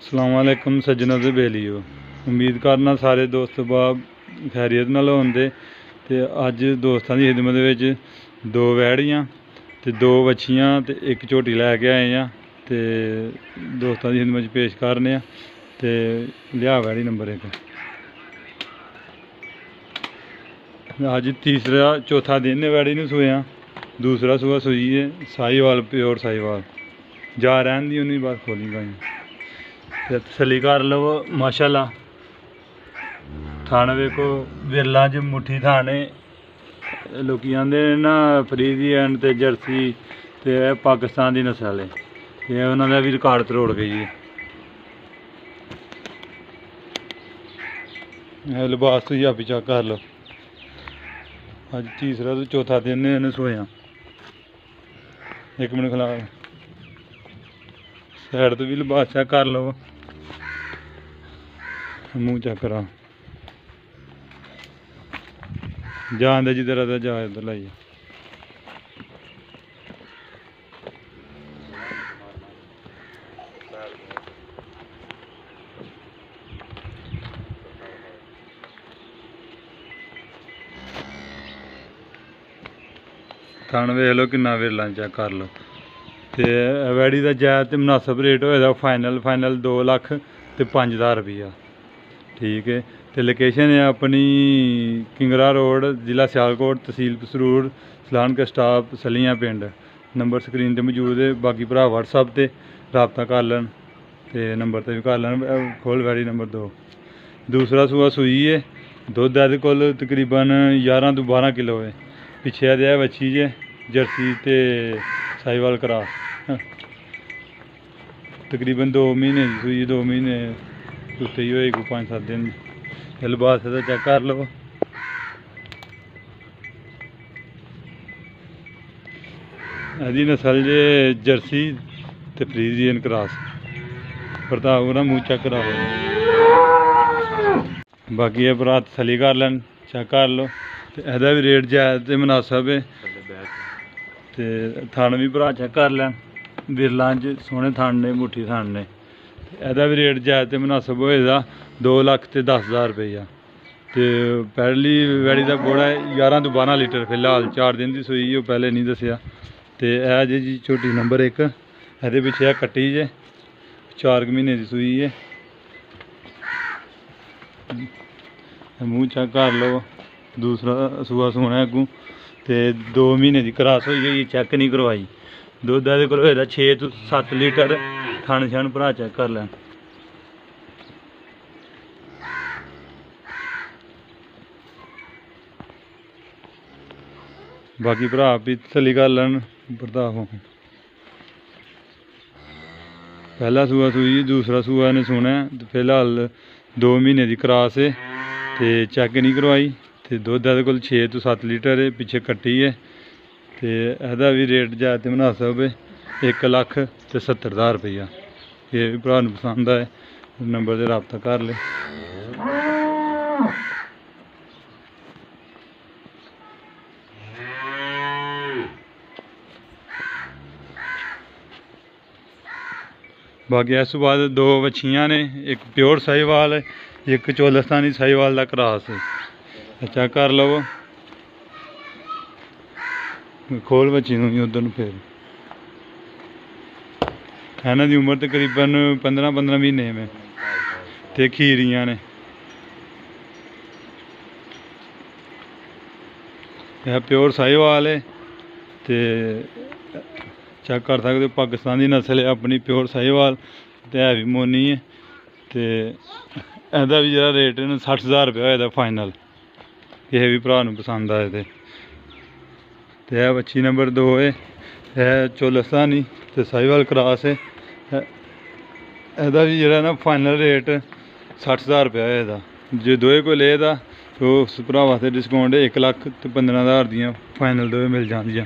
अस्सलामुअलैकुम सज्जनों ते बेलियो। उम्मीद करना सारे दोस्त बाब खैरियत नाल होंदे। ते अज दोस्तां दी खिदमत विच दो वैड़ियां ते दो बच्छियां ते एक झोटी लैके आए हैं ते दोस्तां दी खिदमत पेश करने ते लिया वैड़ी नंबर 1। अज तीसरा चौथा दिन है वैड़ी नूं सूया। दूसरा सूआ सूई है साहीवाल, प्योर साहीवाल। जा रहन दी उन्हीं बात खोली गाई ते तसल्ली कर लवो। माशाअल्लाह थाने वेखो विरला च मुट्ठी थाने। लोग आंदे ना फ्रीजियन ते जर्सी ते पाकिस्तान की नस्ल है, ये उन्होंने भी रिकॉर्ड तरोड़ गई है। लिबास तुम आप चेक कर लो। अज तीसरा तो चौथा दिन इन्हें सोया। एक मिनट खिला साइड तो भी लिबास चेक कर लो, मुँह चेक करा। जान दे जिधर आता जा इधर लाइए। थान वेख लो किन्ना विरला चेक कर लो। तो वैड़ी का जायज़ तो मुनासिब रेट होएगा। फाइनल 2 लाख ते 5,000 रुपया। ठीक है। तो लोकेशन है अपनी किंगरा रोड, जिला सियालकोट, तहसील पसरूर, सलान का स्टाफ सलियां पिंड। नंबर स्क्रीन पर मौजूद है। बाकी भरा व्हाट्सअप से रबता कर लैन तो नंबर से भी कर लैन। खोल वैड़ी नंबर 2। दूसरा सूआ सूई है। दुध एहदे कोल तकरीबन 11 तो 12 किलो है। पिछे एहदे बच्ची जे जर्सी ते साहीवाल क्रॉस। तकरीबन 2 महीने की सूई, 2 महीने उत्ते ही होएगी, 5-7 दिन। लिबास का चेक कर लो। यदि नस्ल जे जर्सी ते फ्रीजियन क्रॉस। प्रताप ना मुँह चेक करा लो। बाकी ये भरा तसल्ली कर लैन, चेक कर लो। तो एहदा भी रेट जायज़ ते मुनासिब है। तो थान भी भरा चेक कर लैन। बिरलां च सोहने थान ने, मुट्ठी थान ने। एहदा भी रेट जायज़ ते मुनासिब होएगा 2 लाख ते 10,000 रुपया। तो पहली वैड़ी का बोड़ा है 11 तो 12 लीटर। फिलहाल 4 दिन की सूई है, पहले नहीं दसिया। तो यह जी छोटी नंबर 1। ये पिछे कट्टी जे 4 महीने की सूई है। मुँह चेक कर लो। दूसरा सूआ सोना अगू तो 2 महीने की क्रॉस हुई, चेक नहीं करवाई। दुध एहदे कोल होएदा 6 तो 7 लीटर। थन छन भरा चेक कर लैन। बाकी भरा भी तसल्ली कर लैन। प्रताप पहला सूआ सूई, दूसरा सूआ ने सुना। तो फिलहाल 2 महीने की क्रॉस है तो चेक नहीं करवाई। तो दुध एहदे कोल 6 तो 7 लीटर है। पिछे कट्टी है। तो एहदा भी रेट जायज़ ते मुनासिब है 1 लाख ते 70,000 रुपया। ये भी भरा पसंद आए नंबर से रबता कर ले। बाकी इस बाद 2 बच्छियां ने, एक प्योर साहीवाल है, एक चोलस्तानी साहीवाल का क्रॉस है। चेक कर लो। खोल बच्ची उधर फिर इन्हों की उम्र तकरीबन 15 महीने में। तो खीरियां ने। यह प्योर साहीवाल है। तो चेक कर सकते हो पाकिस्तान की नस्ल है अपनी प्योर साहीवाल। तो है भी मोनी है। तो एहदा भी जरा रेट 60,000 रुपया होएदा फाइनल। किसी भी भरा पसंद आए तो यह बच्ची नंबर 2 है। यह चोलस्तानी तो साहीवाल क्रॉस है। एहदा भी जरा ना फाइनल रेट 60,000 रुपया होएदा। जो दोए कोई लेदा तो उस भरा वास्ते डिस्काउंट 1 लाख ते 15,000 दियाँ फाइनल दोए मिल जांदियां।